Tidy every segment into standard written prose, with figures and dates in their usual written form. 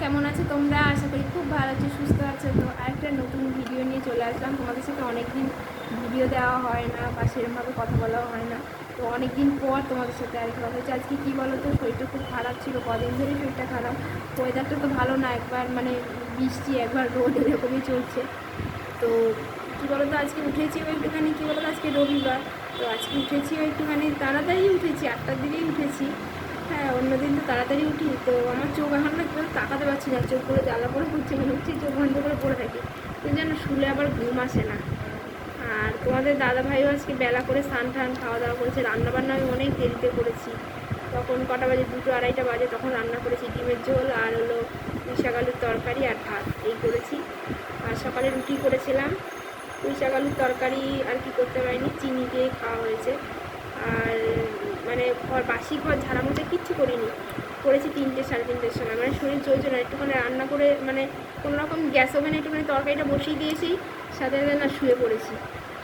কেমন আছো তোমরা? আশা করি খুব ভালো আছো, সুস্থ আছো। তো আরেকটা নতুন ভিডিও নিয়ে চলে আসলাম। তোমাদের সাথে অনেকদিন ভিডিও দেওয়া হয় না বা সেরকমভাবে কথা বলাও হয় না। তো অনেকদিন পর তোমাদের সাথে আর কথা হচ্ছে। আজকে কী বলো তো, শরীরটা খুব খারাপ ছিল, কদিন ধরে শরীরটা খারাপ। ওয়েদারটা তো ভালো না, একবার মানে বৃষ্টি একবার রোদ এরকমই চলছে। তো কী বলো তো, আজকে উঠেছি একটুখানি, কী বলো তো, আজকে রবিবার। তো আজকে উঠেছি একটুখানি তাড়াতাড়ি উঠেছি, 8টার দিকেই উঠেছি। হ্যাঁ, অন্যদিন তো তাড়াতাড়ি উঠি। তো আমার চোখ এখন না কেউ তাকাতে পারছি না, চোখ করে জ্বালা পড়ে করছে, মনে হচ্ছে চোখ বন্ধ করে পড়ে থাকি, কিন্তু যেন শুলে আবার ঘুম আসে না। আর তোমাদের দাদা ভাইও আজকে বেলা করে স্নান টান খাওয়া দাওয়া করেছে। রান্নাবান্না আমি অনেক দেরিতে করেছি। তখন কটা বাজে, 2টো 2:30টা বাজে, তখন রান্না করেছি ডিমের ঝোল আর হলো পুঁইশাক আলুর তরকারি আর ভাত, এই করেছি। আর সকালে রুটি করেছিলাম। পুঁইশাক আলুর তরকারি আর কি করতে পারিনি, চিনি দিয়ে খাওয়া হয়েছে। আর মানে বাসি ঘর ঝাড়া মোছা কিচ্ছু করিনি, করেছি 3টে 3:30টার সময়। মানে শরীর চলছে না, একটুখানি রান্না করে মানে কোনোরকম গ্যাস ওভেনে একটুখানি তরকারিটা বসিয়ে দিয়েছি, সাথে সাথে না শুয়ে পড়েছি।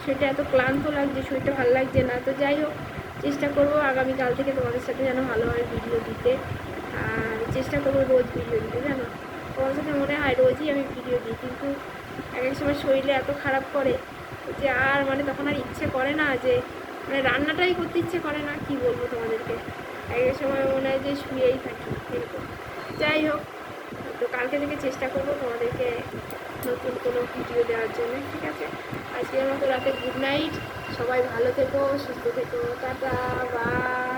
শরীরটা এত ক্লান্ত লাগছে, শরীরটা ভালো লাগছে না। তো যাই হোক, চেষ্টা করবো আগামীকাল থেকে তোমাদের সাথে যেন ভালোভাবে ভিডিও দিতে। আর চেষ্টা করবো রোজ ভিডিও দিতে, জানো। তোমাদের সাথে মনে হয় রোজই আমি ভিডিও দিই, কিন্তু এক এক সময় শরীরে এত খারাপ করে যে আর মানে তখন আর ইচ্ছে করে না, যে মানে রান্নাটাই করতে ইচ্ছে করে না। কি বলবো তোমাদেরকে, এক এক সময় মনে হয় যে শুয়েই থাকি এরকম। যাই হোক, তো কালকে থেকে চেষ্টা করবো তোমাদেরকে নতুন কোনো ভিডিও দেওয়ার জন্য, ঠিক আছে? আজকের মতো রাতে গুড নাইট, সবাই ভালো থেকো, সুস্থ থেকো, টাটা, বাই।